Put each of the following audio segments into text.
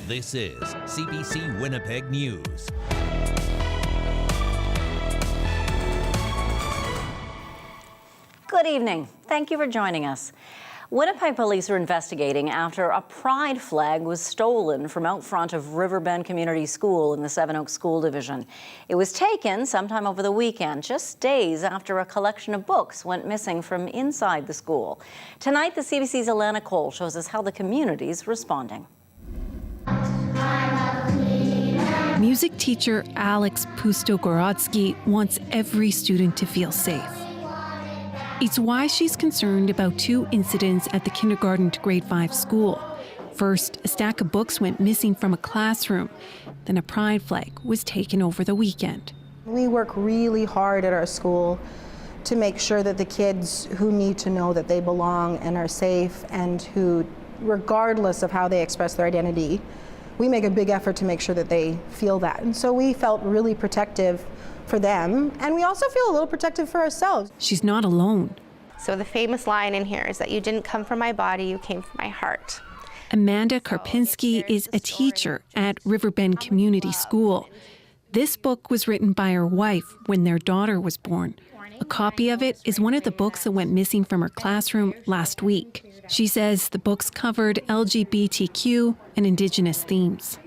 This is CBC Winnipeg News. Good evening. Thank you for joining us. Winnipeg police are investigating after a pride flag was stolen from out front of Riverbend Community School in the Seven Oaks School Division. It was taken sometime over the weekend, just days after a collection of books went missing from inside the school. Tonight, the CBC's Alana Cole shows us how the community's responding. Music teacher Alex Pustogorodsky wants every student to feel safe. It's why she's concerned about two incidents at the kindergarten to grade 5 school. First, a stack of books went missing from a classroom. Then a pride flag was taken over the weekend. We work really hard at our school to make sure that the kids who need to know that they belong and are safe and who, regardless of how they express their identity, we make a big effort to make sure that they feel that. And so we felt really protective for them, and we also feel a little protective for ourselves. She's not alone. So the famous line in here is that you didn't come from my body, you came from my heart. Amanda Karpinski is a teacher at Riverbend Community School. This book was written by her wife when their daughter was born. A copy of it is one of the books that went missing from her classroom last week. She says the books covered LGBTQ and indigenous themes.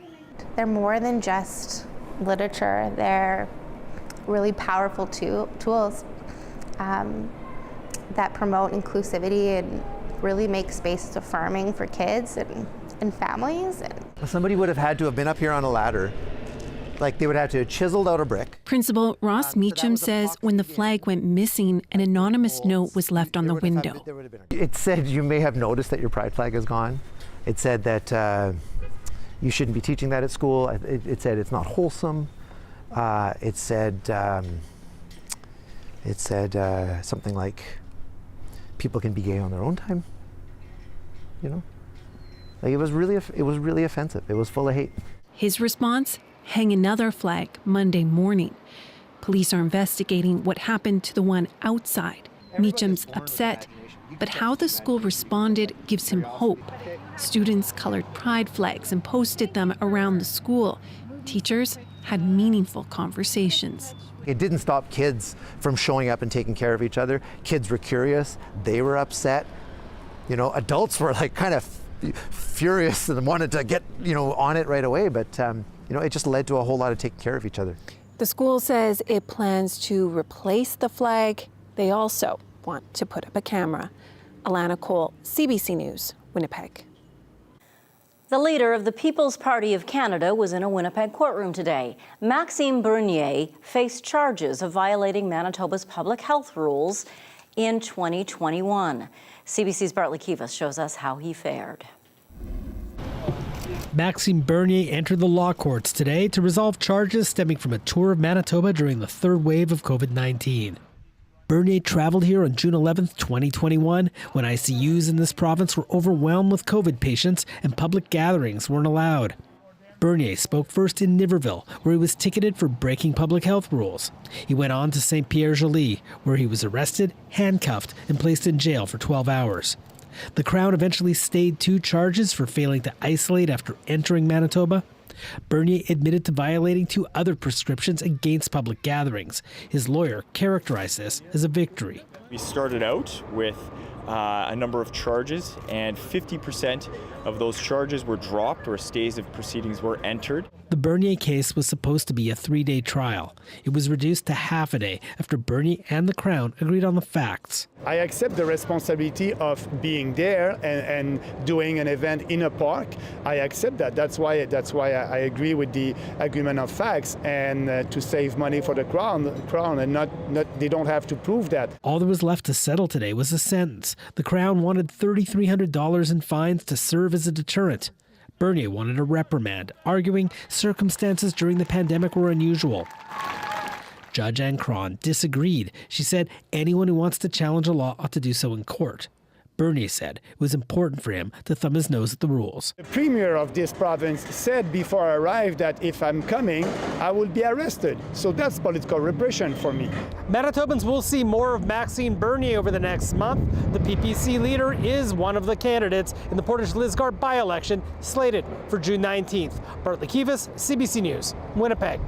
They're more than just literature. They're really powerful tools that promote inclusivity and really make spaces affirming for kids and families. Somebody would have had to have been up here on a ladder. Like they would have to have chiseled out a brick. Principal Ross Meacham says when the flag went missing, an anonymous note was left on the window. It said, you may have noticed that your pride flag is gone. It said that you shouldn't be teaching that at school. It said it's not wholesome. It said something like people can be gay on their own time. You know, like it was really offensive. It was full of hate. His response: hang another flag Monday morning. Police are investigating what happened to the one outside. Meacham's upset, but how the school responded gives him hope. Students colored pride flags and posted them around the school. Teachers had meaningful conversations. It didn't stop kids from showing up and taking care of each other. Kids were curious, they were upset. You know, adults were like kind of furious and wanted to get, on it right away, but it just led to a whole lot of taking care of each other. The school says it plans to replace the flag. They also want to put up a camera. Alana Cole, CBC News, Winnipeg. The leader of the People's Party of Canada was in a Winnipeg courtroom today. Maxime Bernier faced charges of violating Manitoba's public health rules in 2021. CBC's Bartley Kivas shows us how he fared. Maxime Bernier entered the law courts today to resolve charges stemming from a tour of Manitoba during the third wave of COVID-19. Bernier traveled here on June 11, 2021, when ICUs in this province were overwhelmed with COVID patients and public gatherings weren't allowed. Bernier spoke first in Niverville, where he was ticketed for breaking public health rules. He went on to St. Pierre-Joly, where he was arrested, handcuffed, and placed in jail for 12 hours. The Crown eventually stayed 2 charges for failing to isolate after entering Manitoba. Bernier admitted to violating 2 other prescriptions against public gatherings. His lawyer characterized this as a victory. We started out with a number of charges, and 50% of those charges were dropped or stays of proceedings were entered. The Bernier case was supposed to be a 3-day trial. It was reduced to half a day after Bernier and the Crown agreed on the facts. I accept the responsibility of being there and doing an event in a park. I accept that. That's why I agree with the agreement of facts and to save money for the Crown and not they don't have to prove that. All there was left to settle today was a sentence. The Crown wanted $3,300 in fines to serve as a deterrent. Bernier wanted a reprimand, arguing circumstances during the pandemic were unusual. Judge Anne Cron disagreed. She said anyone who wants to challenge a law ought to do so in court. Bernier said it was important for him to thumb his nose at the rules. The premier of this province said before I arrived that if I'm coming, I will be arrested. So that's political repression for me. Manitobans will see more of Maxime Bernier over the next month. The PPC leader is one of the candidates in the Portage-Lisgar by-election slated for June 19th. Bartley Kivas, CBC News, Winnipeg.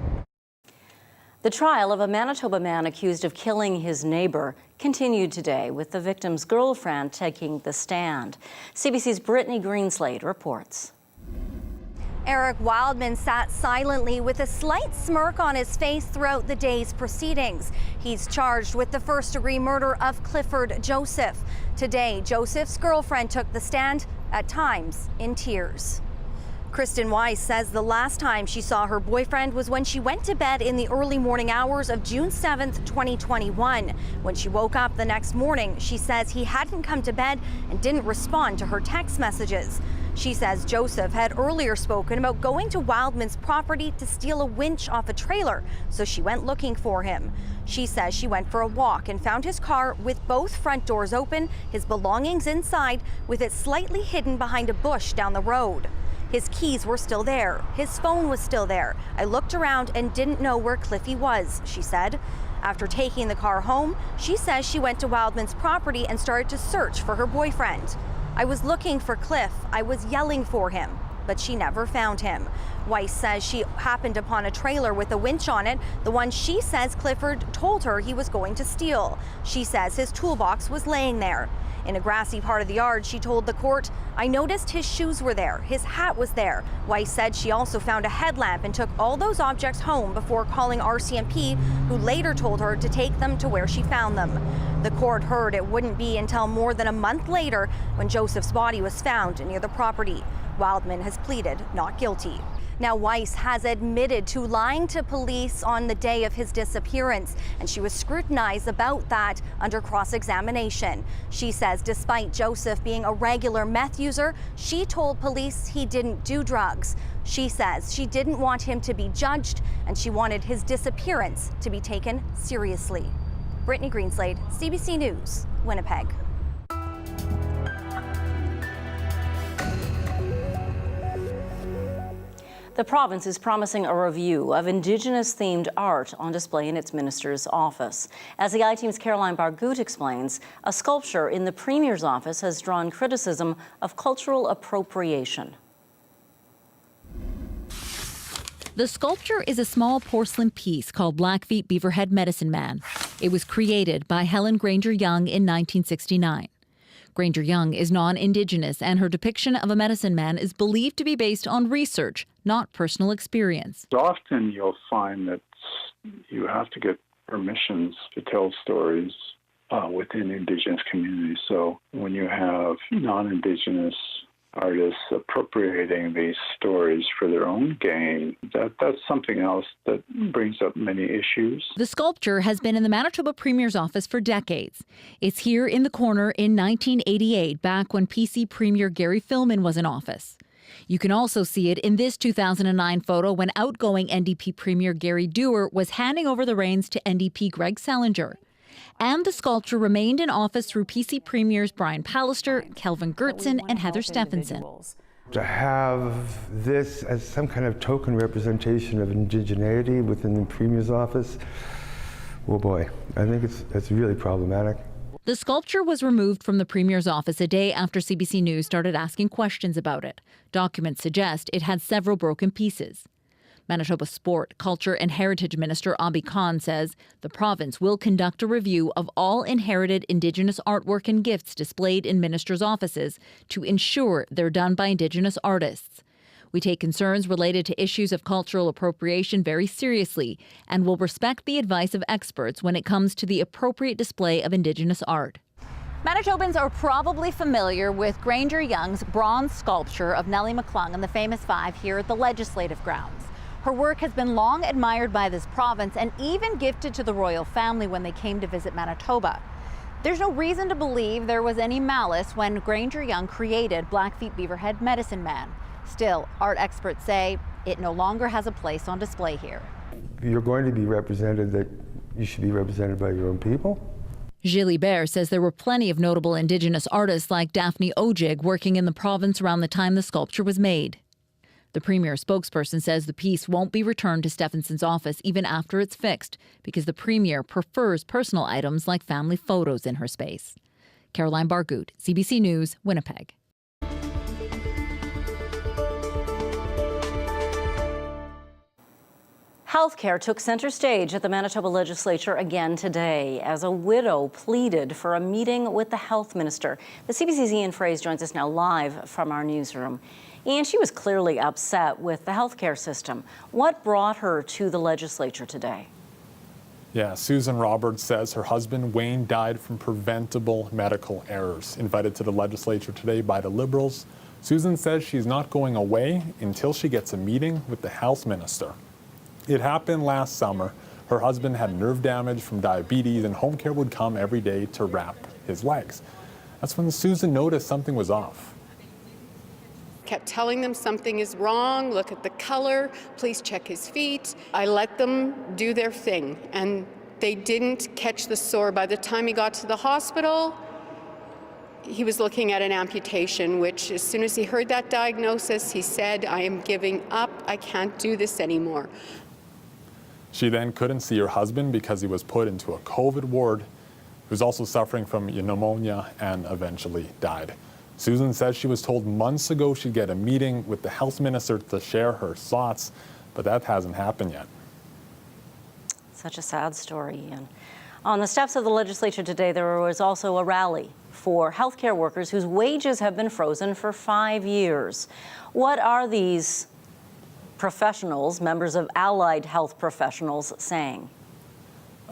The trial of a Manitoba man accused of killing his neighbor continued today, with the victim's girlfriend taking the stand. CBC's Brittany Greenslade reports. Eric Wildman sat silently with a slight smirk on his face throughout the day's proceedings. He's charged with the first-degree murder of Clifford Joseph. Today, Joseph's girlfriend took the stand, at times in tears. Kristen Weiss says the last time she saw her boyfriend was when she went to bed in the early morning hours of June 7th, 2021. When she woke up the next morning, she says he hadn't come to bed and didn't respond to her text messages. She says Joseph had earlier spoken about going to Wildman's property to steal a winch off a trailer, so she went looking for him. She says she went for a walk and found his car with both front doors open, his belongings inside, with it slightly hidden behind a bush down the road. His keys were still there. His phone was still there. I looked around and didn't know where Cliffy was, she said. After taking the car home, she says she went to Wildman's property and started to search for her boyfriend. I was looking for Cliff. I was yelling for him, but she never found him. Weiss says she happened upon a trailer with a winch on it, the one she says Clifford told her he was going to steal. She says his toolbox was laying there. In a grassy part of the yard, she told the court, I noticed his shoes were there, his hat was there. Weiss said she also found a headlamp and took all those objects home before calling RCMP, who later told her to take them to where she found them. The court heard it wouldn't be until more than a month later when Joseph's body was found near the property. Wildman has pleaded not guilty. Now, Weiss has admitted to lying to police on the day of his disappearance, and she was scrutinized about that under cross-examination. She says despite Joseph being a regular meth user, she told police he didn't do drugs. She says she didn't want him to be judged, and she wanted his disappearance to be taken seriously. Brittany Greenslade, CBC News, Winnipeg. The province is promising a review of Indigenous-themed art on display in its minister's office. As the I-Team's Caroline Bargout explains, a sculpture in the Premier's office has drawn criticism of cultural appropriation. The sculpture is a small porcelain piece called Blackfeet Beaverhead Medicine Man. It was created by Helen Granger Young in 1969. Granger Young is non-Indigenous, and her depiction of a medicine man is believed to be based on research, not personal experience. Often you'll find that you have to get permissions to tell stories within Indigenous communities. So when you have non-Indigenous artists appropriating these stories for their own gain, that's something else that brings up many issues. The sculpture has been in the Manitoba Premier's office for decades. It's here in the corner in 1988, back when PC Premier Gary Filmon was in office. You can also see it in this 2009 photo when outgoing NDP Premier Gary Dewar was handing over the reins to NDP Greg Salinger. And the sculpture remained in office through PC Premiers Brian Pallister, Kelvin Gertson, and Heather Stephenson. To have this as some kind of token representation of indigeneity within the Premier's office, oh boy, I think it's really problematic. The sculpture was removed from the Premier's office a day after CBC News started asking questions about it. Documents suggest it had several broken pieces. Manitoba Sport, Culture and Heritage Minister Abhi Khan says the province will conduct a review of all inherited Indigenous artwork and gifts displayed in ministers' offices to ensure they're done by Indigenous artists. We take concerns related to issues of cultural appropriation very seriously and will respect the advice of experts when it comes to the appropriate display of Indigenous art. Manitobans are probably familiar with Granger Young's bronze sculpture of Nellie McClung and the Famous Five here at the Legislative Grounds. Her work has been long admired by this province and even gifted to the royal family when they came to visit Manitoba. There's no reason to believe there was any malice when Granger Young created Blackfeet Beaverhead Medicine Man. Still, art experts say it no longer has a place on display here. If you're going to be represented, that you should be represented by your own people. Gilles Hébert says there were plenty of notable Indigenous artists like Daphne Ojig working in the province around the time the sculpture was made. The Premier's spokesperson says the piece won't be returned to Stephenson's office even after it's fixed because the Premier prefers personal items like family photos in her space. Caroline Bargout, CBC News, Winnipeg. Healthcare took center stage at the Manitoba legislature again today as a widow pleaded for a meeting with the health minister. The CBC's Ian Fraze joins us now live from our newsroom. Ian, she was clearly upset with the healthcare system. What brought her to the legislature today? Yeah, Susan Roberts says her husband Wayne died from preventable medical errors. Invited to the legislature today by the Liberals, Susan says she's not going away until she gets a meeting with the health minister. It happened last summer. Her husband had nerve damage from diabetes and home care would come every day to wrap his legs. That's when Susan noticed something was off. Kept telling them something is wrong, look at the color, please check his feet. I let them do their thing and they didn't catch the sore. By the time he got to the hospital, he was looking at an amputation, which as soon as he heard that diagnosis, he said, I am giving up, I can't do this anymore. She then couldn't see her husband because he was put into a COVID ward. He was also suffering from pneumonia and eventually died. Susan says she was told months ago she'd get a meeting with the health minister to share her thoughts, but that hasn't happened yet. Such a sad story, Ian. On the steps of the legislature today, there was also a rally for healthcare workers whose wages have been frozen for 5 years. What are these professionals, members of allied health professionals, saying?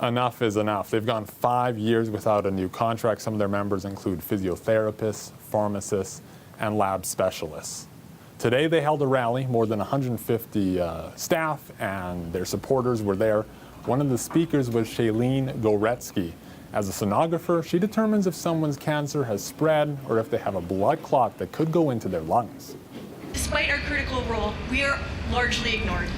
Enough is enough. They've gone 5 years without a new contract. Some of their members include physiotherapists, pharmacists, and lab specialists. Today they held a rally. More than 150 staff and their supporters were there. One of the speakers was Shailene Goretsky. As a sonographer, she determines if someone's cancer has spread or if they have a blood clot that could go into their lungs. Despite our critical role, we are largely ignored.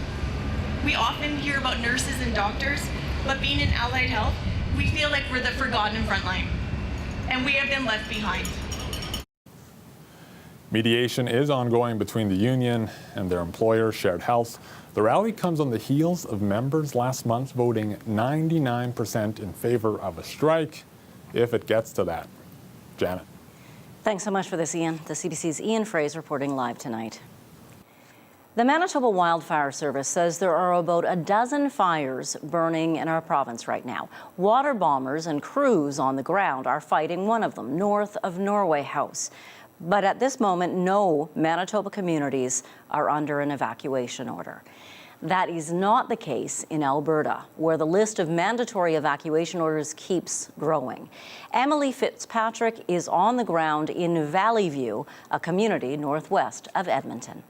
We often hear about nurses and doctors, but being in allied health, we feel like we're the forgotten frontline, and we have been left behind. Mediation is ongoing between the union and their employer, Shared Health. The rally comes on the heels of members last month voting 99% in favor of a strike, if it gets to that. Janet. Thanks so much for this, Ian. The CBC's Ian Fraze reporting live tonight. The Manitoba Wildfire Service says there are about a dozen fires burning in our province right now. Water bombers and crews on the ground are fighting one of them, north of Norway House. But at this moment, no Manitoba communities are under an evacuation order. That is not the case in Alberta, where the list of mandatory evacuation orders keeps growing. Emily Fitzpatrick is on the ground in Valley View, a community northwest of Edmonton.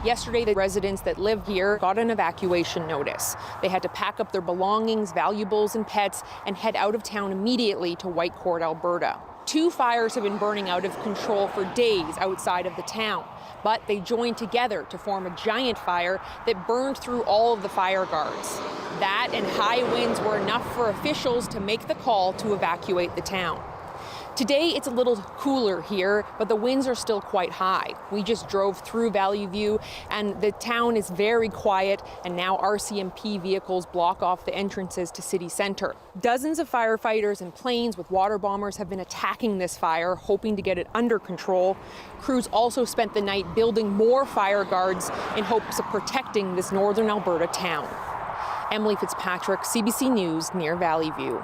Yesterday, the residents that live here got an evacuation notice. They had to pack up their belongings, valuables, and pets and head out of town immediately to Whitecourt, Alberta. 2 fires have been burning out of control for days outside of the town, but they joined together to form a giant fire that burned through all of the fire guards. That and high winds were enough for officials to make the call to evacuate the town. Today, it's a little cooler here, but the winds are still quite high. We just drove through Valley View, and the town is very quiet, and now RCMP vehicles block off the entrances to city center. Dozens of firefighters and planes with water bombers have been attacking this fire, hoping to get it under control. Crews also spent the night building more fire guards in hopes of protecting this northern Alberta town. Emily Fitzpatrick, CBC News, near Valley View.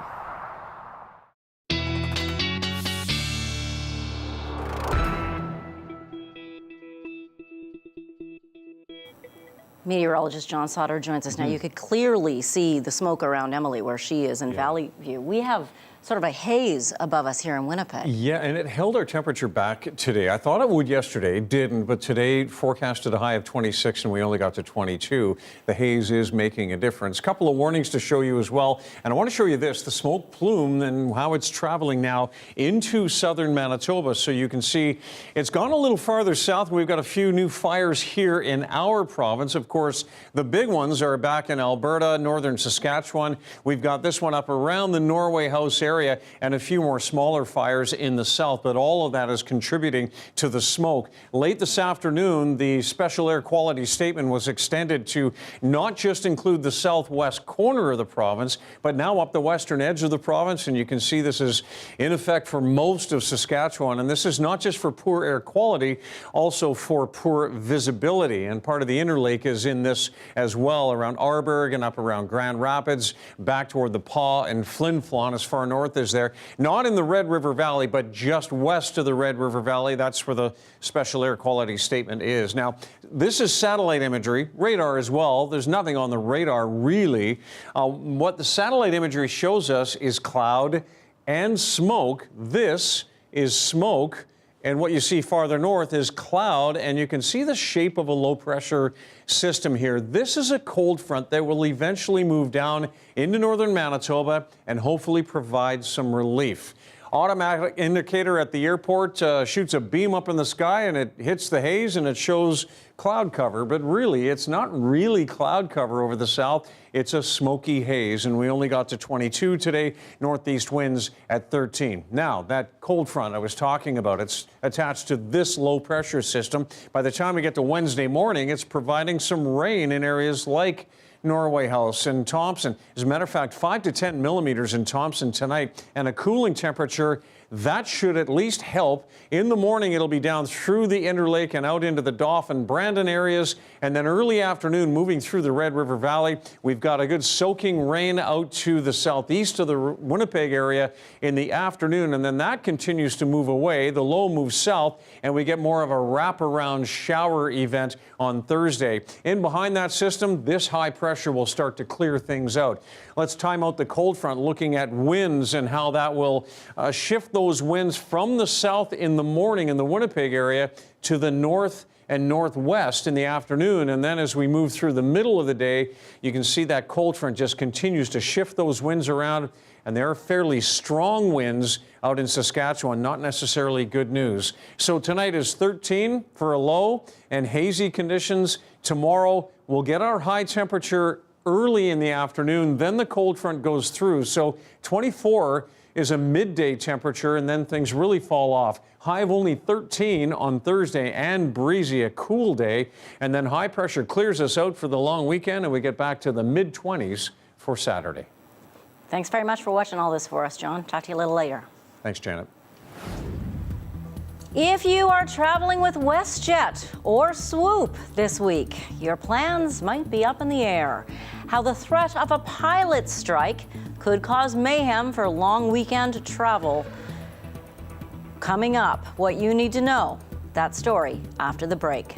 Meteorologist John Sauder joins us now. You could clearly see the smoke around Emily where she is in Valley View. We have sort of a haze above us here in Winnipeg. Yeah, and it held our temperature back today. I thought it would yesterday, didn't, but today forecasted a high of 26 and we only got to 22. The haze is making a difference. A couple of warnings to show you as well. And I want to show you this, the smoke plume and how it's traveling now into southern Manitoba. So you can see it's gone a little farther south. We've got a few new fires here in our province. Of course, the big ones are back in Alberta, northern Saskatchewan. We've got this one up around the Norway House area and a few more smaller fires in the south, but all of that is contributing to the smoke. Late this afternoon, the special air quality statement was extended to not just include the southwest corner of the province, but now up the western edge of the province. And you can see this is in effect for most of Saskatchewan. And this is not just for poor air quality, also for poor visibility. And part of the Interlake is in this as well, around Arborg and up around Grand Rapids, back toward the Paw and Flin Flon as far north as there. Not in the Red River Valley, but just west of the Red River Valley. That's where the special air quality statement is. Now, this is satellite imagery, radar as well. There's nothing on the radar really. What the satellite imagery shows us is cloud and smoke. This is smoke. And what you see farther north is cloud, and you can see the shape of a low-pressure system here. This is a cold front that will eventually move down into northern Manitoba and hopefully provide some relief. Automatic indicator at the airport shoots a beam up in the sky and it hits the haze and it shows cloud cover, but really it's not really cloud cover over the south. It's a smoky haze, and we only got to 22 today, northeast winds at 13. Now, that cold front I was talking about, it's attached to this low pressure system. By the time we get to Wednesday morning, it's providing some rain in areas like Norway House and Thompson. As a matter of fact, 5 to 10 millimeters in Thompson tonight, and a cooling temperature that should at least help. In the morning, it'll be down through the Interlake and out into the Dauphin, Brandon areas, and then early afternoon moving through the Red River Valley. We've got a good soaking rain out to the southeast of the Winnipeg area in the afternoon, and then that continues to move away. The low moves south, and we get more of a wraparound shower event on Thursday. In behind that system, this high pressure will start to clear things out. Let's time out the cold front, looking at winds and how that will shift those winds from the south in the morning in the Winnipeg area to the north and northwest in the afternoon. And then as we move through the middle of the day, you can see that cold front just continues to shift those winds around. And there are fairly strong winds out in Saskatchewan, not necessarily good news. So tonight is 13 for a low and hazy conditions. Tomorrow we'll get our high temperature early in the afternoon, then the cold front goes through. So 24 is a midday temperature, and then things really fall off. High of only 13 on Thursday and breezy, a cool day. And then high pressure clears us out for the long weekend, and we get back to the mid-20s for Saturday. Thanks very much for watching all this for us, John. Talk to you a little later. Thanks, Janet. If you are traveling with WestJet or Swoop this week, your plans might be up in the air. How the threat of a pilot strike could cause mayhem for long weekend travel. Coming up, what you need to know. That story after the break.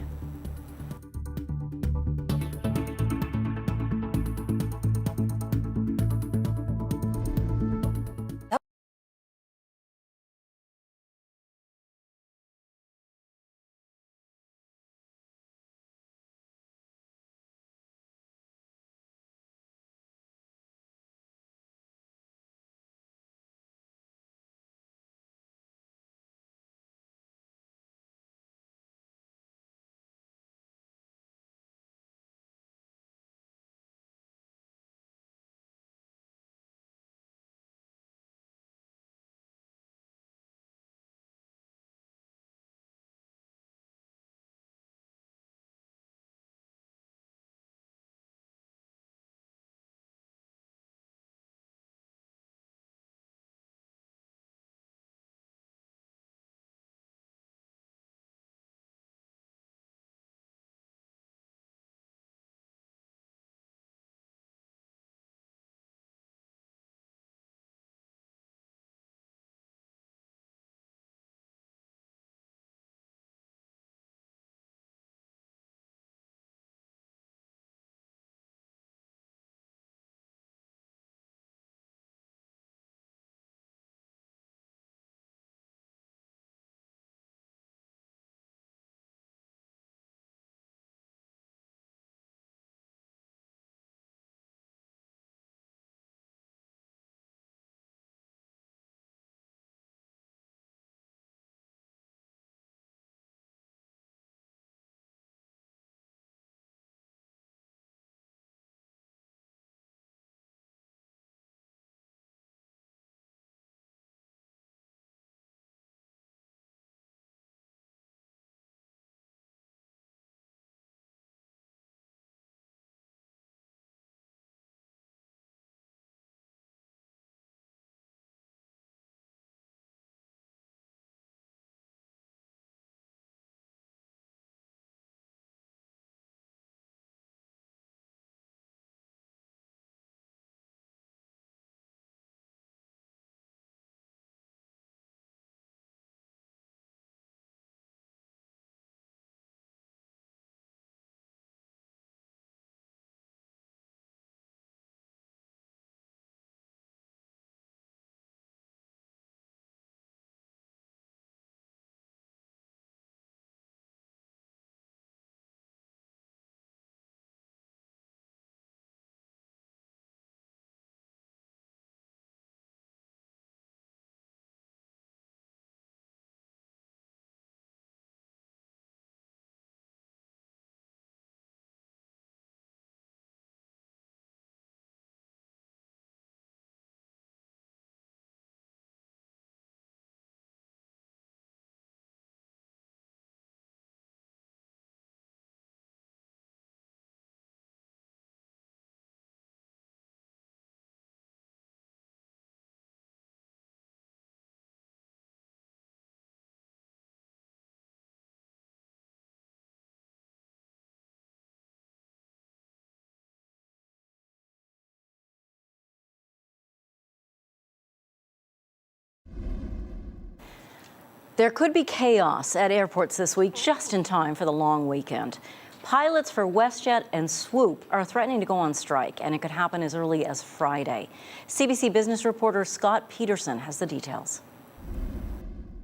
There could be chaos at airports this week just in time for the long weekend. Pilots for WestJet and Swoop are threatening to go on strike, and it could happen as early as Friday. CBC business reporter Scott Peterson has the details.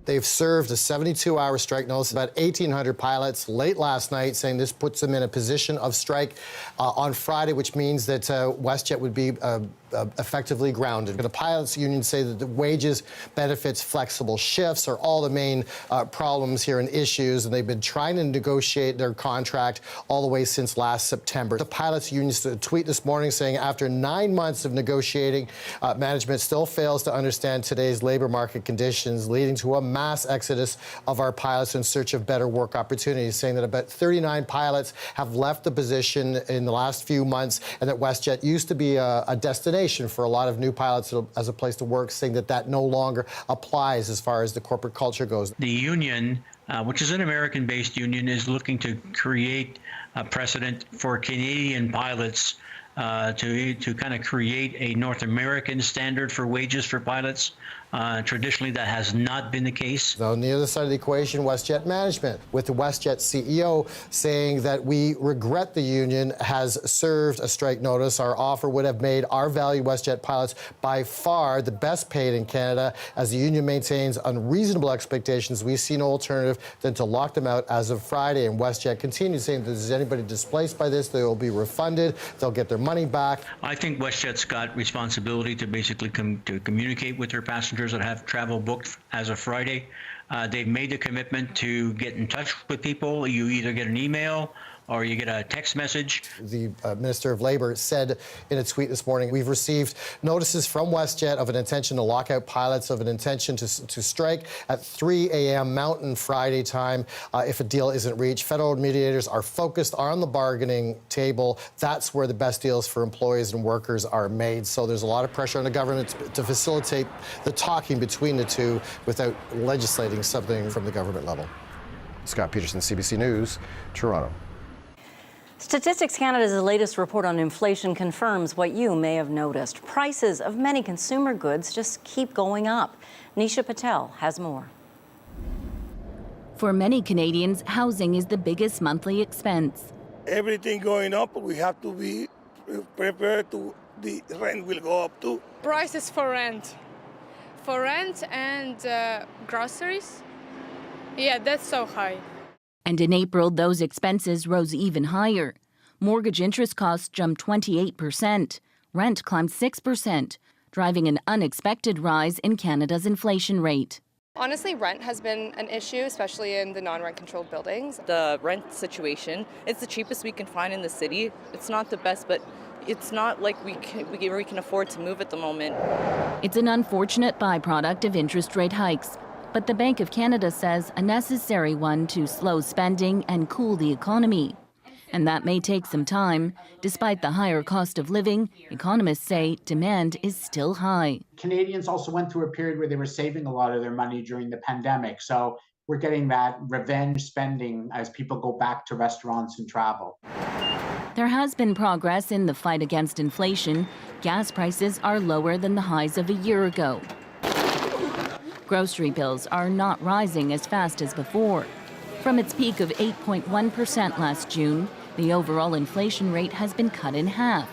They've served a 72-hour strike notice. About 1,800 pilots late last night saying this puts them in a position of strike on Friday, which means that WestJet would be effectively grounded. The pilots union say that the wages, benefits, flexible shifts are all the main problems here and issues, and they've been trying to negotiate their contract all the way since last September. The pilots union tweet this morning saying after 9 months of negotiating, management still fails to understand today's labor market conditions, leading to a mass exodus of our pilots in search of better work opportunities, saying that about 39 pilots have left the position in the last few months, and that WestJet used to be a destination for a lot of new pilots as a place to work, saying that that no longer applies as far as the corporate culture goes. The union, which is an American-based union, is looking to create a precedent for Canadian pilots to kind of create a North American standard for wages for pilots. Traditionally, that has not been the case. On the other side of the equation, WestJet management, with the WestJet CEO saying that we regret the union has served a strike notice. Our offer would have made our valued WestJet pilots by far the best paid in Canada. As the union maintains unreasonable expectations, we see no alternative than to lock them out as of Friday. And WestJet continues saying that if there's anybody displaced by this, they will be refunded. They'll get their money back. I think WestJet's got responsibility to basically communicate with their passengers that have travel booked as of Friday. They've made the commitment to get in touch with people. You either get an email or you get a text message. The Minister of Labour said in a tweet this morning, we've received notices from WestJet of an intention to lock out pilots, of an intention to strike at 3 a.m. Mountain Friday time if a deal isn't reached. Federal mediators are focused on the bargaining table. That's where the best deals for employees and workers are made. So there's a lot of pressure on the government to facilitate the talking between the two without legislating something from the government level. Scott Peterson, CBC News, Toronto. Statistics Canada's latest report on inflation confirms what you may have noticed. Prices of many consumer goods just keep going up. Nisha Patel has more. For many Canadians, housing is the biggest monthly expense. Everything going up, we have to be prepared to the rent will go up too. Prices for rent and groceries. Yeah, that's so high. And in April, those expenses rose even higher. Mortgage interest costs jumped 28%. Rent climbed 6%, driving an unexpected rise in Canada's inflation rate. Honestly, rent has been an issue, especially in the non-rent controlled buildings. The rent situation, it's the cheapest we can find in the city. It's not the best, but it's not like we can afford to move at the moment. It's an unfortunate byproduct of interest rate hikes. But the Bank of Canada says a necessary one to slow spending and cool the economy. And that may take some time. Despite the higher cost of living, economists say demand is still high. Canadians also went through a period where they were saving a lot of their money during the pandemic. So we're getting that revenge spending as people go back to restaurants and travel. There has been progress in the fight against inflation. Gas prices are lower than the highs of a year ago. Grocery bills are not rising as fast as before. From its peak of 8.1% last June, the overall inflation rate has been cut in half,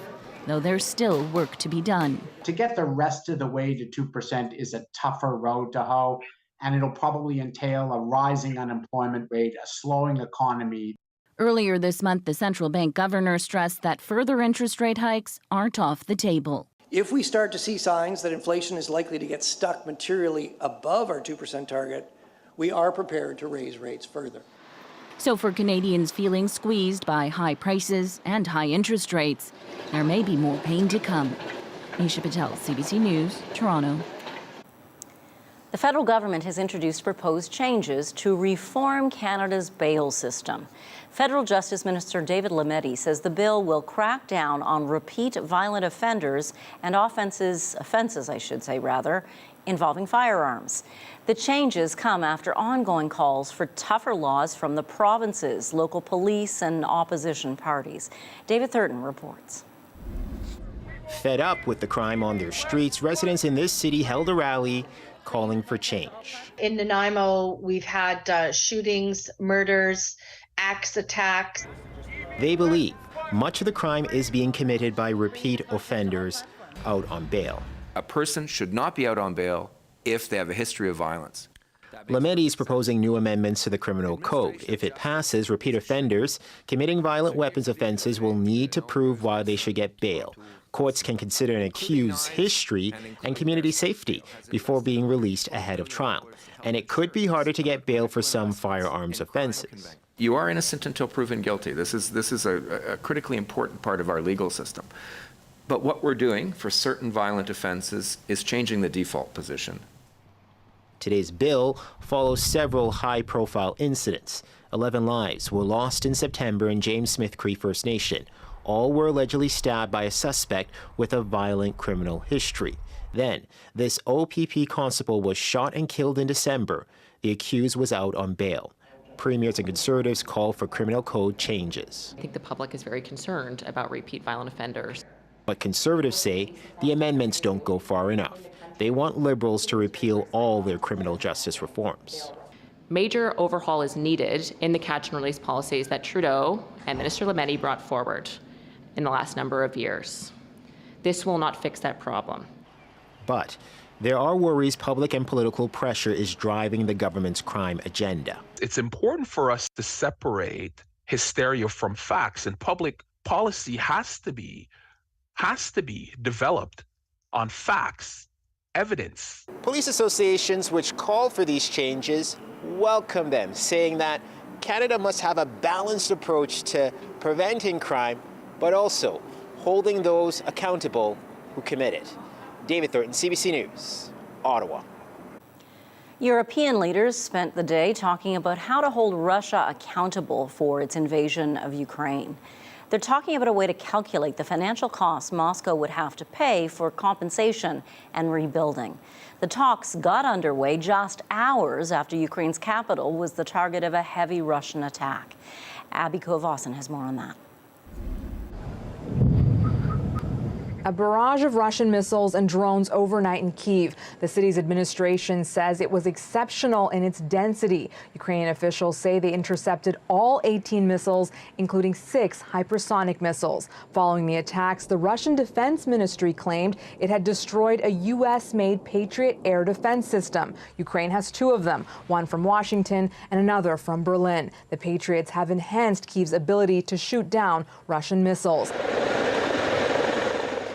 though there's still work to be done. To get the rest of the way to 2% is a tougher road to hoe, and it'll probably entail a rising unemployment rate, a slowing economy. Earlier this month, the central bank governor stressed that further interest rate hikes aren't off the table. If we start to see signs that inflation is likely to get stuck materially above our 2% target, we are prepared to raise rates further. So for Canadians feeling squeezed by high prices and high interest rates, there may be more pain to come. Nisha Patel, CBC News, Toronto. The federal government has introduced proposed changes to reform Canada's bail system. Federal Justice Minister David Lametti says the bill will crack down on repeat violent offenders and offenses, involving firearms. The changes come after ongoing calls for tougher laws from the provinces, local police, and opposition parties. David Thurton reports. Fed up with the crime on their streets, residents in this city held a rally calling for change. In Nanaimo, we've had shootings, murders, axe attacks. They believe much of the crime is being committed by repeat offenders out on bail. A person should not be out on bail if they have a history of violence. Lametti is proposing new amendments to the criminal code. If it passes, repeat offenders committing violent weapons offenses will need to prove why they should get bail. Courts can consider an accused's history and community safety before being released ahead of trial. And it could be harder to get bail for some firearms offenses. You are innocent until proven guilty. This is a critically important part of our legal system. But what we're doing for certain violent offenses is changing the default position. Today's bill follows several high-profile incidents. 11 lives were lost in September in James Smith Cree First Nation. All were allegedly stabbed by a suspect with a violent criminal history. Then, this OPP constable was shot and killed in December. The accused was out on bail. Premiers and Conservatives call for criminal code changes. I think the public is very concerned about repeat violent offenders. But Conservatives say the amendments don't go far enough. They want Liberals to repeal all their criminal justice reforms. Major overhaul is needed in the catch and release policies that Trudeau and Minister Lametti brought forward in the last number of years. This will not fix that problem. But there are worries public and political pressure is driving the government's crime agenda. It's important for us to separate hysteria from facts, and public policy has to be developed on facts, evidence. Police associations which call for these changes welcome them, saying that Canada must have a balanced approach to preventing crime, but also holding those accountable who commit it. David Thornton, CBC News, Ottawa. European leaders spent the day talking about how to hold Russia accountable for its invasion of Ukraine. They're talking about a way to calculate the financial costs Moscow would have to pay for compensation and rebuilding. The talks got underway just hours after Ukraine's capital was the target of a heavy Russian attack. Abby Kovasin has more on that. A barrage of Russian missiles and drones overnight in Kyiv. The city's administration says it was exceptional in its density. Ukrainian officials say they intercepted all 18 missiles, including 6 hypersonic missiles. Following the attacks, the Russian Defense Ministry claimed it had destroyed a U.S.-made Patriot air defense system. Ukraine has 2 of them, one from Washington and another from Berlin. The Patriots have enhanced Kyiv's ability to shoot down Russian missiles.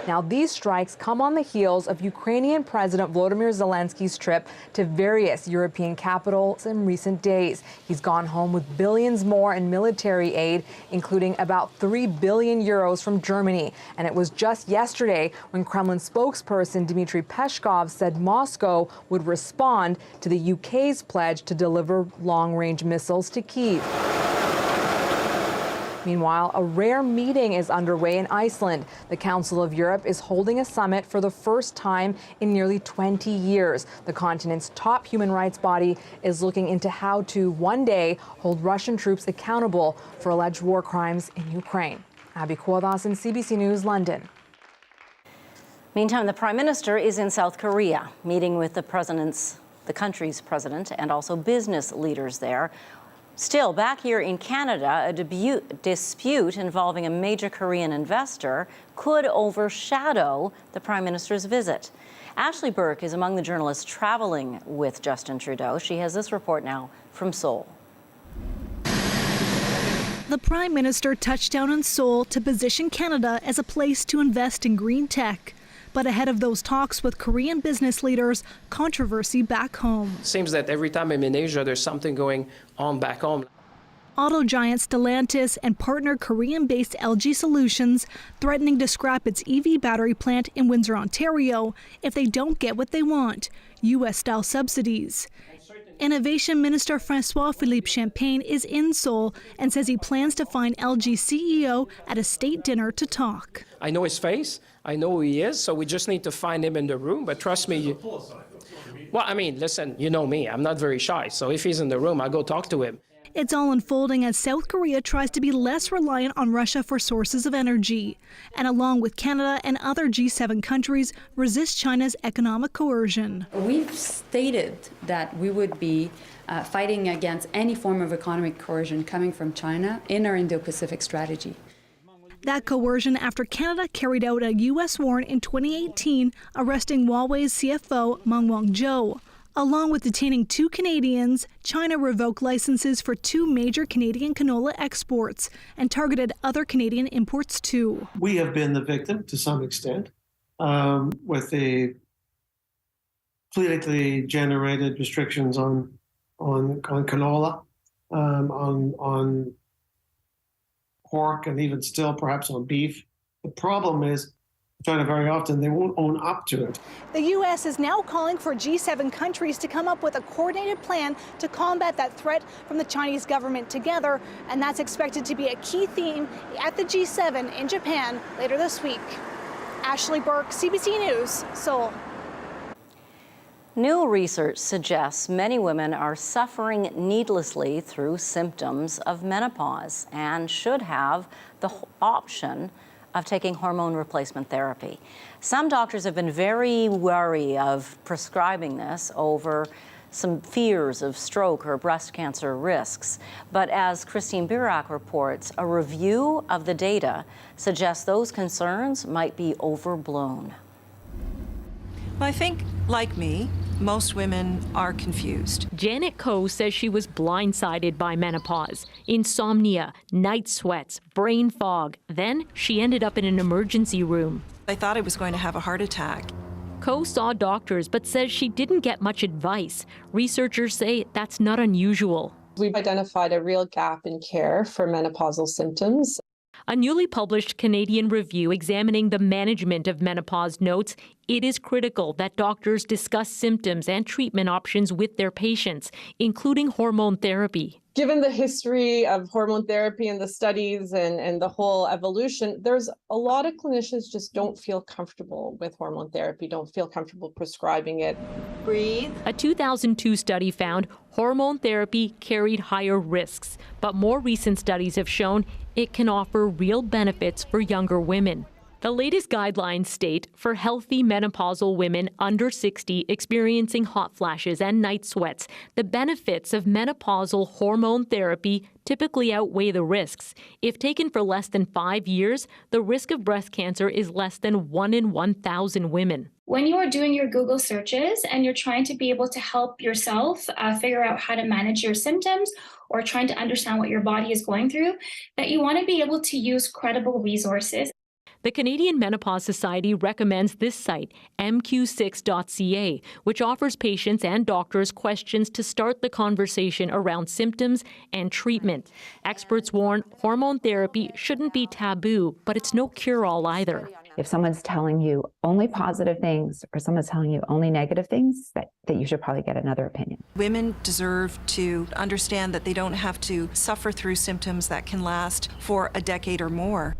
Now, these strikes come on the heels of Ukrainian President Volodymyr Zelensky's trip to various European capitals in recent days. He's gone home with billions more in military aid, including about 3 billion euros from Germany. And it was just yesterday when Kremlin spokesperson Dmitry Peskov said Moscow would respond to the UK's pledge to deliver long-range missiles to Kyiv. Meanwhile, a rare meeting is underway in Iceland. The Council of Europe is holding a summit for the first time in nearly 20 years. The continent's top human rights body is looking into how to one day hold Russian troops accountable for alleged war crimes in Ukraine. Abby Kovasin, CBC News, London. Meantime, the Prime Minister is in South Korea, meeting with the country's president and also business leaders there. Still, back here in Canada, a dispute involving a major Korean investor could overshadow the Prime Minister's visit. Ashley Burke is among the journalists traveling with Justin Trudeau. She has this report now from Seoul. The Prime Minister touched down in Seoul to position Canada as a place to invest in green tech. But ahead of those talks with Korean business leaders, controversy back home. Seems that every time I'm in Asia, there's something going on back home. Auto giant Stellantis and partner Korean-based LG Solutions threatening to scrap its EV battery plant in Windsor, Ontario, if they don't get what they want, U.S.-style subsidies. Innovation Minister François-Philippe Champagne is in Seoul and says he plans to find LG CEO at a state dinner to talk. I know his face. I know who he is, so we just need to find him in the room. But trust me, well, I mean, listen, you know me. I'm not very shy. So if he's in the room, I'll go talk to him. It's all unfolding as South Korea tries to be less reliant on Russia for sources of energy, and along with Canada and other G7 countries, resist China's economic coercion. We've stated that we would be fighting against any form of economic coercion coming from China in our Indo-Pacific strategy. That coercion after Canada carried out a U.S. warrant in 2018 arresting Huawei's CFO Meng Wanzhou. Along with detaining 2 Canadians, China revoked licenses for 2 major Canadian canola exports and targeted other Canadian imports too. We have been the victim to some extent with the politically generated restrictions on canola, on pork, and even still perhaps on beef. The problem is China very often they won't own up to it. The U.S. is now calling for G7 countries to come up with a coordinated plan to combat that threat from the Chinese government together, and that's expected to be a key theme at the G7 in Japan later this week. Ashley Burke, CBC News, Seoul. New research suggests many women are suffering needlessly through symptoms of menopause and should have the option of taking hormone replacement therapy. Some doctors have been very wary of prescribing this over some fears of stroke or breast cancer risks. But as Christine Burak reports, a review of the data suggests those concerns might be overblown. Well, I think, like me, most women are confused. Janet Coe says she was blindsided by menopause. Insomnia, night sweats, brain fog. Then she ended up in an emergency room. I thought I was going to have a heart attack. Coe saw doctors but says she didn't get much advice. Researchers say that's not unusual. We've identified a real gap in care for menopausal symptoms. A newly published Canadian review examining the management of menopause notes it is critical that doctors discuss symptoms and treatment options with their patients, including hormone therapy. Given the history of hormone therapy and the studies and the whole evolution, there's a lot of clinicians just don't feel comfortable with hormone therapy, don't feel comfortable prescribing it. Breathe. A 2002 study found hormone therapy carried higher risks, but more recent studies have shown it can offer real benefits for younger women. The latest guidelines state for healthy menopausal women under 60 experiencing hot flashes and night sweats, the benefits of menopausal hormone therapy typically outweigh the risks. If taken for less than 5 years, the risk of breast cancer is less than 1 in 1,000 women. When you are doing your Google searches and you're trying to be able to help yourself figure out how to manage your symptoms or trying to understand what your body is going through, that you want to be able to use credible resources. The Canadian Menopause Society recommends this site, mq6.ca, which offers patients and doctors questions to start the conversation around symptoms and treatment. Experts warn hormone therapy shouldn't be taboo, but it's no cure-all either. If someone's telling you only positive things or someone's telling you only negative things, that you should probably get another opinion. Women deserve to understand that they don't have to suffer through symptoms that can last for a decade or more.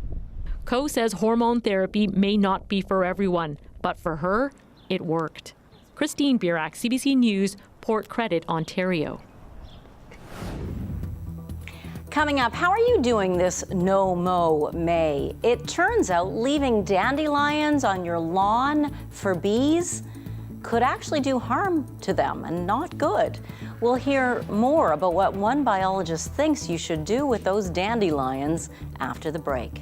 Coe says hormone therapy may not be for everyone, but for her, it worked. Christine Burak, CBC News, Port Credit, Ontario. Coming up, how are you doing this no-mow May? It turns out leaving dandelions on your lawn for bees could actually do harm to them and not good. We'll hear more about what one biologist thinks you should do with those dandelions after the break.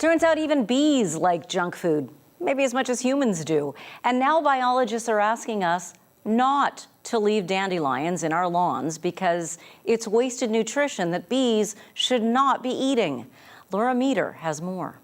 Turns out even bees like junk food, maybe as much as humans do. And now biologists are asking us not to leave dandelions in our lawns because it's wasted nutrition that bees should not be eating. Laura Meter has more.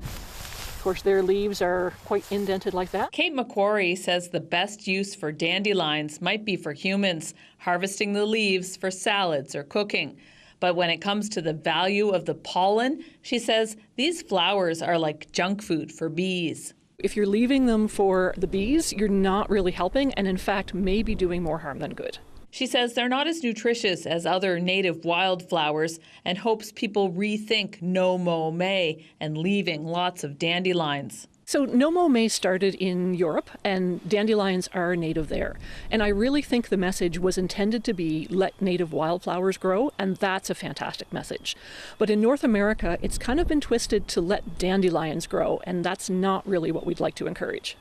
Of course, their leaves are quite indented like that. Kate McQuarrie says the best use for dandelions might be for humans, harvesting the leaves for salads or cooking. But when it comes to the value of the pollen, she says these flowers are like junk food for bees. If you're leaving them for the bees, you're not really helping, and in fact, may be doing more harm than good. She says they're not as nutritious as other native wildflowers and hopes people rethink no mow May and leaving lots of dandelions. So no mow May started in Europe, and dandelions are native there. And I really think the message was intended to be let native wildflowers grow, and that's a fantastic message. But in North America, it's kind of been twisted to let dandelions grow, and that's not really what we'd like to encourage.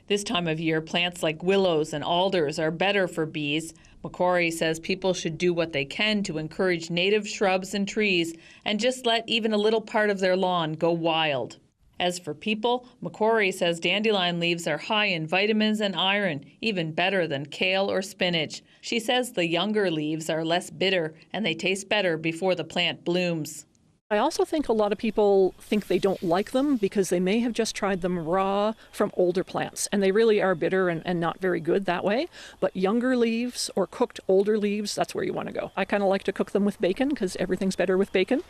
This time of year, plants like willows and alders are better for bees. McQuarrie says people should do what they can to encourage native shrubs and trees and just let even a little part of their lawn go wild. As for people, McQuarrie says dandelion leaves are high in vitamins and iron, even better than kale or spinach. She says the younger leaves are less bitter and they taste better before the plant blooms. I also think a lot of people think they don't like them because they may have just tried them raw from older plants, and they really are bitter and not very good that way. But younger leaves or cooked older leaves, that's where you want to go. I kind of like to cook them with bacon because everything's better with bacon.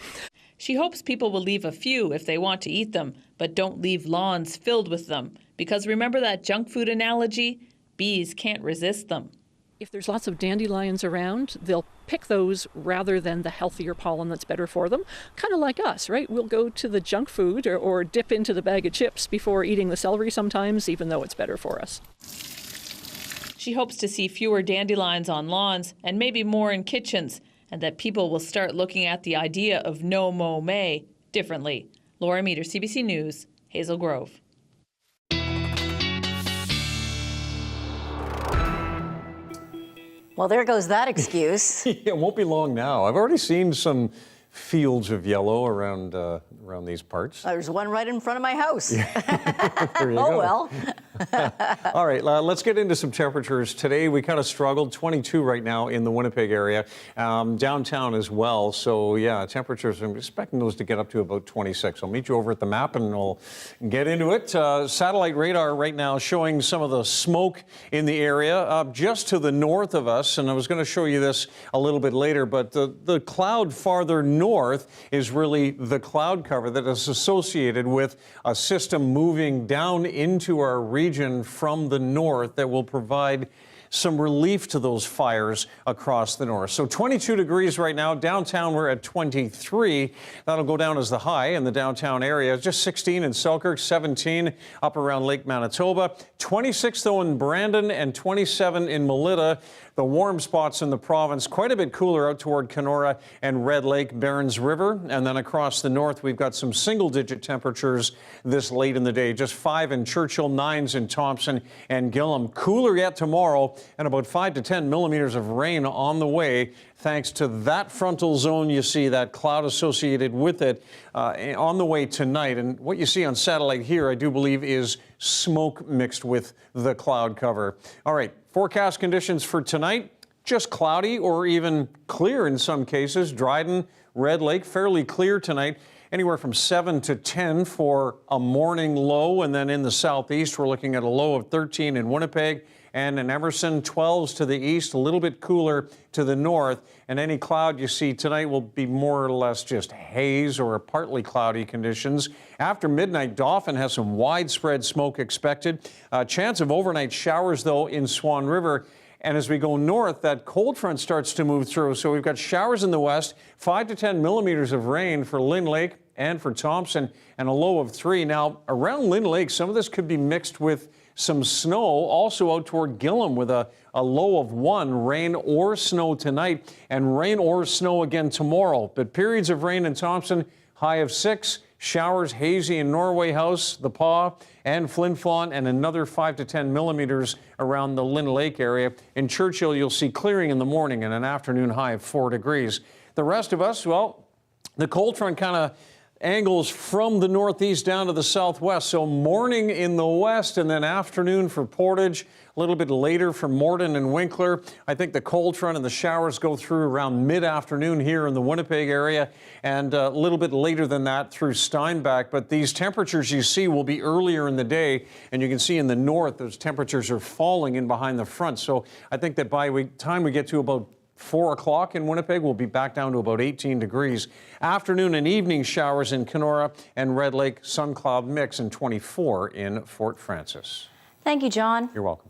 She hopes people will leave a few if they want to eat them, but don't leave lawns filled with them. Because remember that junk food analogy? Bees can't resist them. If there's lots of dandelions around, they'll pick those rather than the healthier pollen that's better for them. Kind of like us, right? We'll go to the junk food or dip into the bag of chips before eating the celery sometimes, even though it's better for us. She hopes to see fewer dandelions on lawns and maybe more in kitchens, and that people will start looking at the idea of no mow May differently. Laura Meter, CBC News, Hazel Grove. Well, there goes that excuse. It won't be long now. I've already seen some fields of yellow around these parts. There's one right in front of my house. There you Oh, go. well. All right, let's get into some temperatures. Today we kind of struggled, 22 right now in the Winnipeg area, downtown as well. So yeah, temperatures, I'm expecting those to get up to about 26. I'll meet you over at the map and we'll get into it. Satellite radar right now showing some of the smoke in the area just to the north of us. And I was going to show you this a little bit later, but the cloud farther north is really the cloud cover that is associated with a system moving down into our region from the north that will provide some relief to those fires across the north. So 22 degrees right now. Downtown, we're at 23. That'll go down as the high in the downtown area. Just 16 in Selkirk, 17 up around Lake Manitoba, 26 though in Brandon, and 27 in Melita. The warm spots in the province, quite a bit cooler out toward Kenora and Red Lake, Barons River. And then across the north, we've got some single-digit temperatures this late in the day. Just 5 in Churchill, 9s in Thompson and Gillam. Cooler yet tomorrow, and about 5 to 10 millimeters of rain on the way, thanks to that frontal zone you see, that cloud associated with it on the way tonight. And what you see on satellite here, I do believe, is smoke mixed with the cloud cover. All right, forecast conditions for tonight, just cloudy or even clear in some cases. Dryden, Red Lake, fairly clear tonight. Anywhere from 7 to 10 for a morning low. And then in the southeast, we're looking at a low of 13 in Winnipeg. And in Emerson, 12s to the east, a little bit cooler to the north. And any cloud you see tonight will be more or less just haze or partly cloudy conditions. After midnight, Dauphin has some widespread smoke expected. Chance of overnight showers, though, in Swan River. And as we go north, that cold front starts to move through. So we've got showers in the west, 5 to 10 millimeters of rain for Lynn Lake and for Thompson, and a low of 3. Now, around Lynn Lake, some of this could be mixed with some snow, also out toward Gillam with a low of 1, rain or snow tonight, and rain or snow again tomorrow. But periods of rain in Thompson, high of 6, showers hazy in Norway House, the Paw, and Flin Flon, and another 5 to 10 millimeters around the Lynn Lake area. In Churchill, you'll see clearing in the morning and an afternoon high of 4 degrees. The rest of us, well, the cold front kind of angles from the northeast down to the southwest. So morning in the west and then afternoon for Portage, a little bit later for Morden and Winkler. I think the cold front and the showers go through around mid-afternoon here in the Winnipeg area and a little bit later than that through Steinbach. But these temperatures you see will be earlier in the day, and you can see in the north those temperatures are falling in behind the front. So I think that by the time we get to about 4 o'clock in Winnipeg, we'll be back down to about 18 degrees. Afternoon and evening showers in Kenora and Red Lake, sun cloud mix, and 24 in Fort Frances. Thank you, John. You're welcome.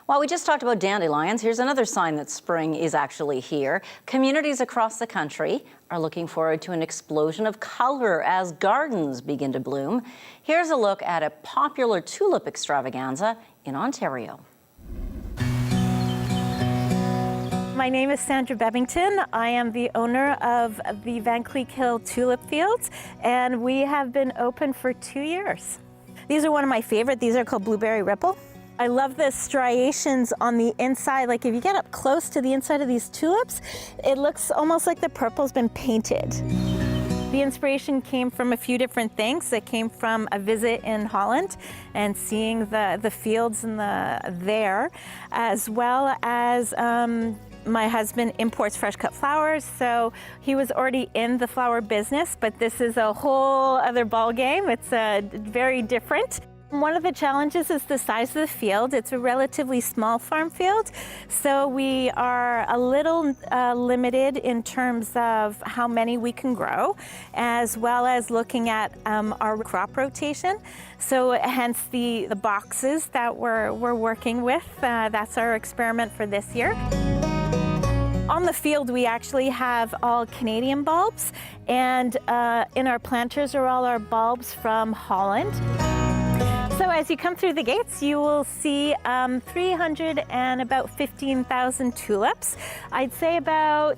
While we just talked about dandelions, here's another sign that spring is actually here. Communities across the country are looking forward to an explosion of color as gardens begin to bloom. Here's a look at a popular tulip extravaganza in Ontario. My name is Sandra Bebbington. I am the owner of the Van Cleek Hill Tulip Fields, and we have been open for 2 years. These are one of my favorite. These are called Blueberry Ripple. I love the striations on the inside. Like if you get up close to the inside of these tulips, it looks almost like the purple's been painted. The inspiration came from a few different things. It came from a visit in Holland and seeing the fields and there, as well as my husband imports fresh cut flowers, so he was already in the flower business, but this is a whole other ball game. It's very different. One of the challenges is the size of the field. It's a relatively small farm field, so we are a little limited in terms of how many we can grow, as well as looking at our crop rotation. So hence the boxes that we're working with. That's our experiment for this year. On the field, we actually have all Canadian bulbs, and in our planters are all our bulbs from Holland. So as you come through the gates, you will see 300 and about 15,000 tulips. I'd say about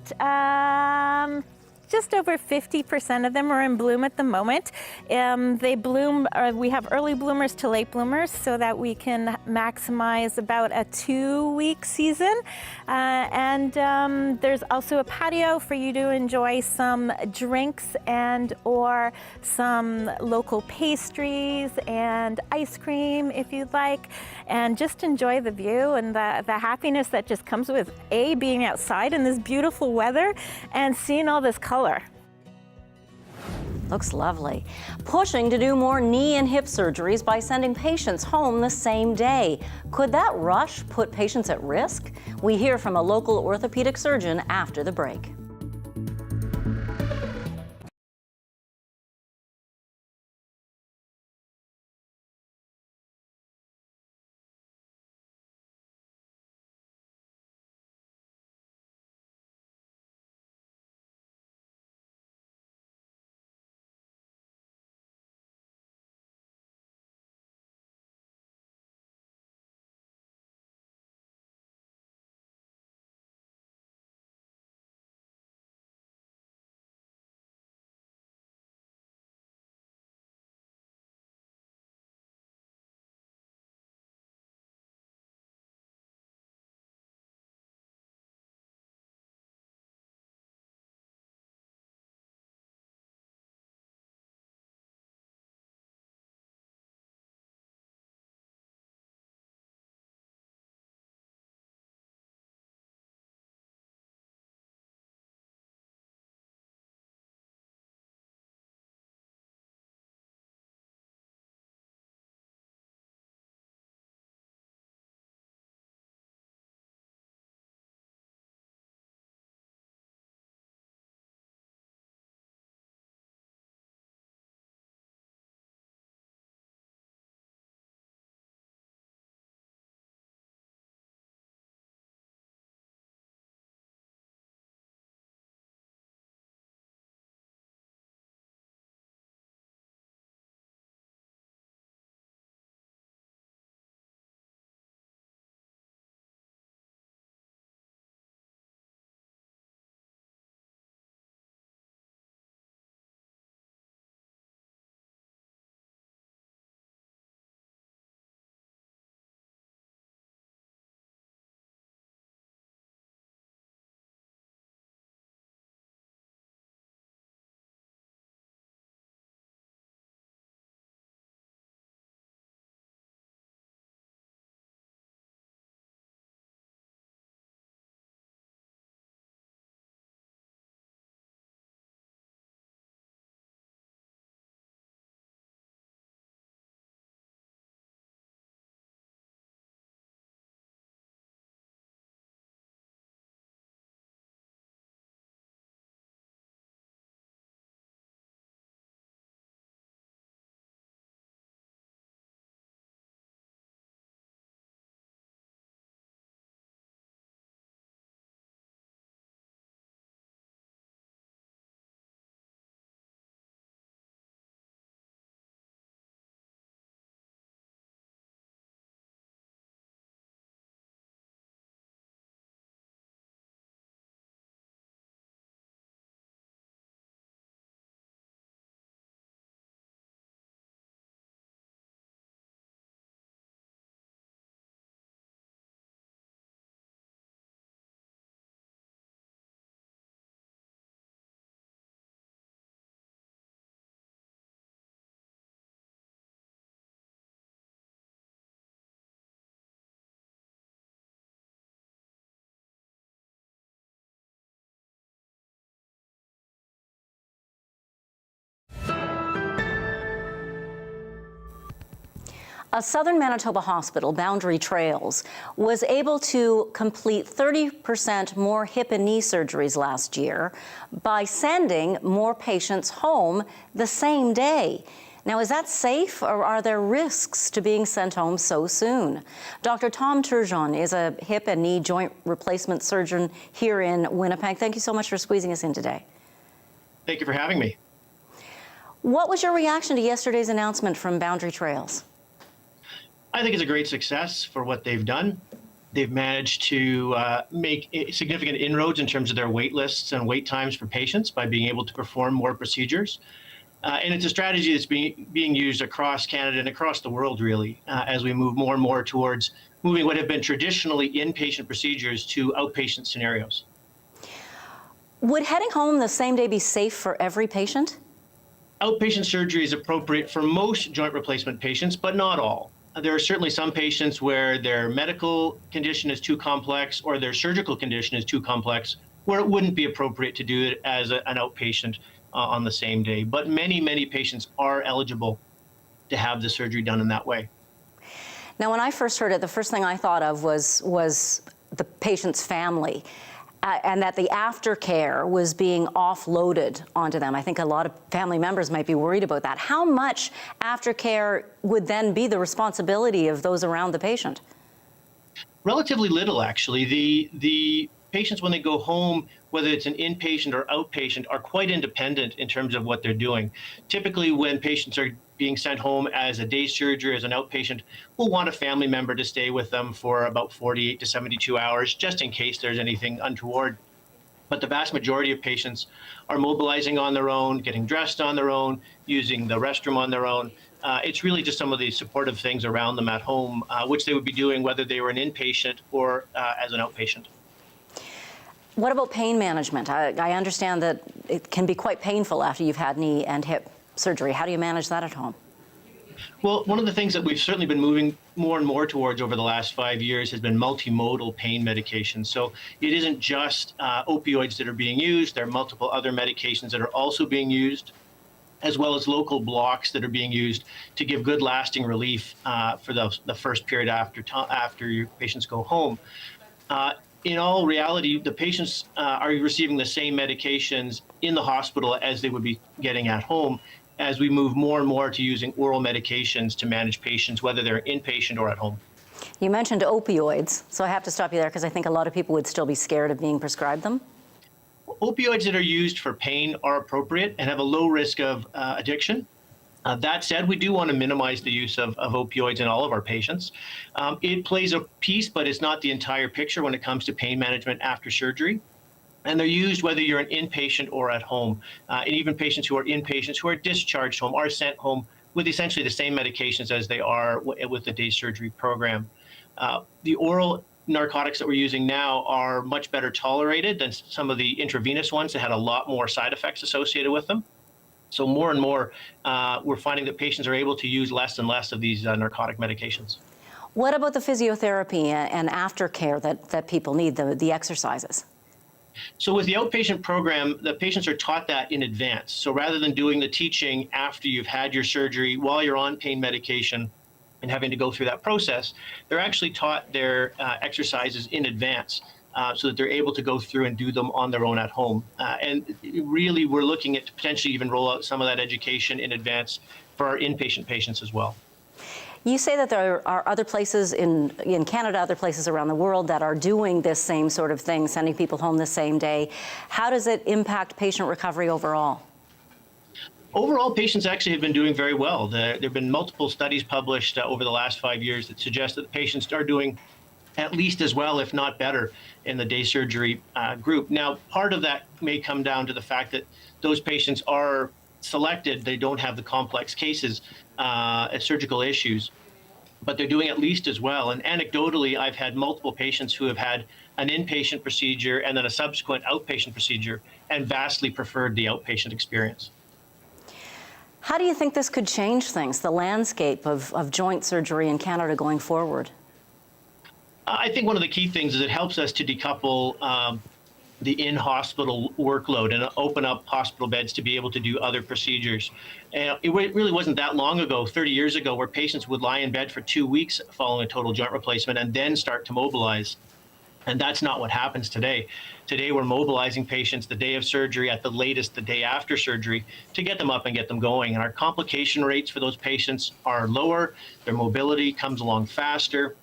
just over 50% of them are in bloom at the moment. They bloom, we have early bloomers to late bloomers so that we can maximize about a 2-week season. There's also a patio for you to enjoy some drinks and or some local pastries and ice cream if you'd like, and just enjoy the view and the happiness that just comes with being outside in this beautiful weather and seeing all this color. Looks lovely. Pushing to do more knee and hip surgeries by sending patients home the same day. Could that rush put patients at risk? We hear from a local orthopedic surgeon after the break. A southern Manitoba hospital, Boundary Trails, was able to complete 30% more hip and knee surgeries last year by sending more patients home the same day. Now, is that safe, or are there risks to being sent home so soon? Dr. Tom Turgeon is a hip and knee joint replacement surgeon here in Winnipeg. Thank you so much for squeezing us in today. Thank you for having me. What was your reaction to yesterday's announcement from Boundary Trails? I think it's a great success for what they've done. They've managed to make significant inroads in terms of their wait lists and wait times for patients by being able to perform more procedures. And it's a strategy that's being used across Canada and across the world, really, as we move more and more towards moving what have been traditionally inpatient procedures to outpatient scenarios. Would heading home the same day be safe for every patient? Outpatient surgery is appropriate for most joint replacement patients, but not all. There are certainly some patients where their medical condition is too complex or their surgical condition is too complex, where it wouldn't be appropriate to do it as an outpatient on the same day. But many, many patients are eligible to have the surgery done in that way. Now, when I first heard it, the first thing I thought of was the patient's family. And that the aftercare was being offloaded onto them. I think a lot of family members might be worried about that. How much aftercare would then be the responsibility of those around the patient? Relatively little, actually. The patients, when they go home, whether it's an inpatient or outpatient, are quite independent in terms of what they're doing. Typically, when patients are being sent home as a day surgery, as an outpatient, we'll want a family member to stay with them for about 48 to 72 hours, just in case there's anything untoward. But the vast majority of patients are mobilizing on their own, getting dressed on their own, using the restroom on their own. It's really just some of the supportive things around them at home, which they would be doing whether they were an inpatient or as an outpatient. What about pain management? I understand that it can be quite painful after you've had knee and hip surgery. How do you manage that at home? Well, one of the things that we've certainly been moving more and more towards over the last 5 years has been multimodal pain medication. So it isn't just opioids that are being used. There are multiple other medications that are also being used, as well as local blocks that are being used to give good lasting relief for the first period after your patients go home. In all reality, the patients are receiving the same medications in the hospital as they would be getting at home, as we move more and more to using oral medications to manage patients, whether they're inpatient or at home. You mentioned opioids, so I have to stop you there because I think a lot of people would still be scared of being prescribed them. Opioids that are used for pain are appropriate and have a low risk of addiction. That said, we do want to minimize the use of opioids in all of our patients. It plays a piece, but it's not the entire picture when it comes to pain management after surgery. And they're used whether you're an inpatient or at home. And even patients who are inpatients who are discharged home are sent home with essentially the same medications as they are with the day surgery program. The oral narcotics that we're using now are much better tolerated than some of the intravenous ones that had a lot more side effects associated with them. So more and more, we're finding that patients are able to use less and less of these narcotic medications. What about the physiotherapy and aftercare that people need, the exercises? So with the outpatient program, the patients are taught that in advance. So rather than doing the teaching after you've had your surgery while you're on pain medication and having to go through that process, they're actually taught their exercises in advance so that they're able to go through and do them on their own at home. And really, we're looking at potentially even roll out some of that education in advance for our inpatient patients as well. You say that there are other places in Canada, other places around the world that are doing this same sort of thing, sending people home the same day. How does it impact patient recovery overall? Overall, patients actually have been doing very well. There have been multiple studies published over the last 5 years that suggest that the patients are doing at least as well, if not better, in the day surgery group. Now, part of that may come down to the fact that those patients are selected. They don't have the complex cases, surgical issues, but they're doing at least as well. And anecdotally, I've had multiple patients who have had an inpatient procedure and then a subsequent outpatient procedure and vastly preferred the outpatient experience. How do you think this could change things, the landscape of joint surgery in Canada going forward? I think one of the key things is it helps us to decouple the in-hospital workload and open up hospital beds to be able to do other procedures. And it really wasn't that long ago, 30 years ago, where patients would lie in bed for 2 weeks following a total joint replacement and then start to mobilize. And that's not what happens today. Today, we're mobilizing patients the day of surgery, at the latest the day after surgery, to get them up and get them going. And our complication rates for those patients are lower. Their mobility comes along faster.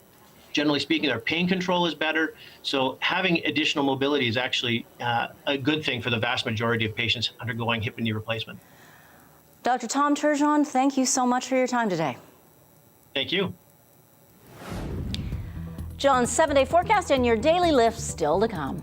Generally speaking, their pain control is better. So having additional mobility is actually a good thing for the vast majority of patients undergoing hip and knee replacement. Dr. Tom Turgeon, thank you so much for your time today. Thank you. John's 7-day forecast and your daily lift still to come.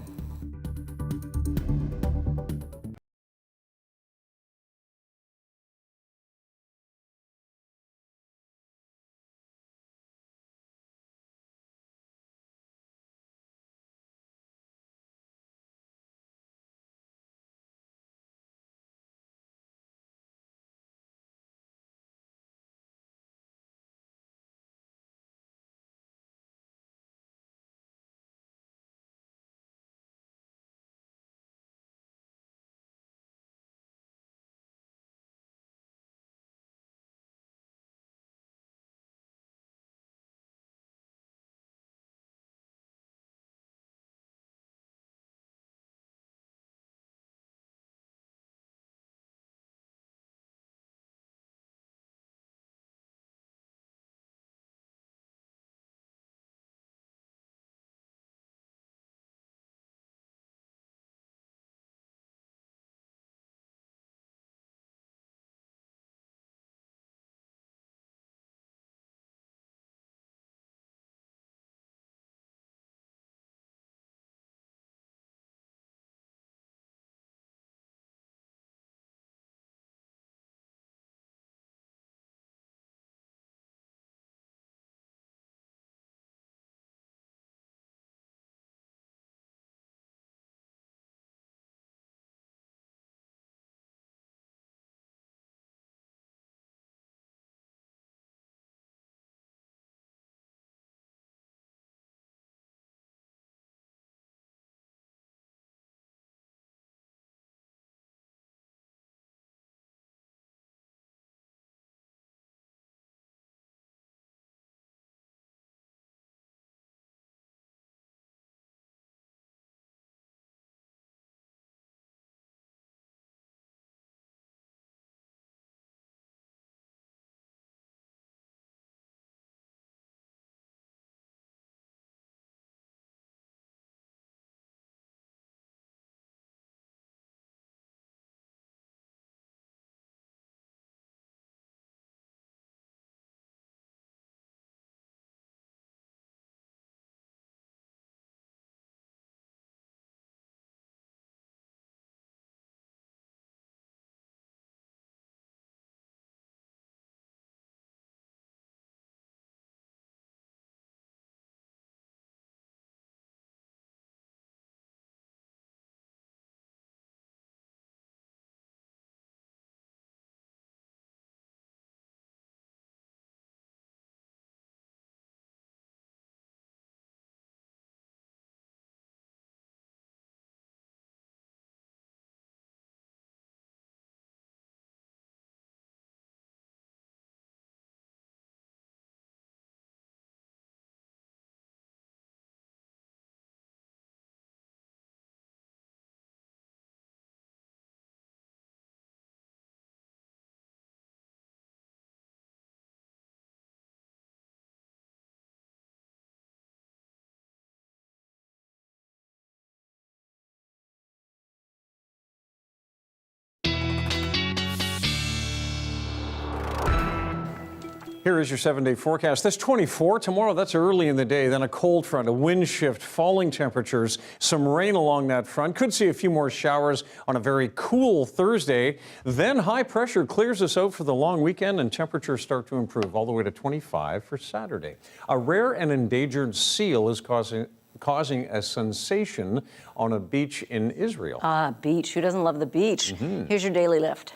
Here is your 7-day forecast. That's 24. Tomorrow, that's early in the day. Then a cold front, a wind shift, falling temperatures, some rain along that front. Could see a few more showers on a very cool Thursday. Then high pressure clears us out for the long weekend and temperatures start to improve all the way to 25 for Saturday. A rare and endangered seal is causing a sensation on a beach in Israel. Beach. Who doesn't love the beach? Here's your daily lift.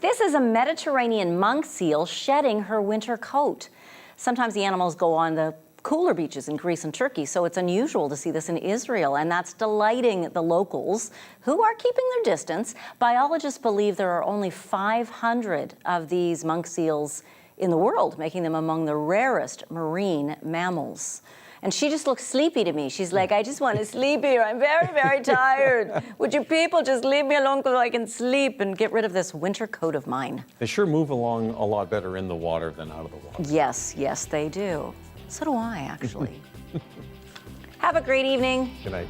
This is a Mediterranean monk seal shedding her winter coat. Sometimes the animals go on the cooler beaches in Greece and Turkey, so it's unusual to see this in Israel, and that's delighting the locals who are keeping their distance. Biologists believe there are only 500 of these monk seals in the world, making them among the rarest marine mammals. And she just looks sleepy to me. She's like, I just want to sleep here. I'm very, very tired. Would you people just leave me alone so I can sleep and get rid of this winter coat of mine? They sure move along a lot better in the water than out of the water. Yes, yes, they do. So do I, actually. Have a great evening. Good night.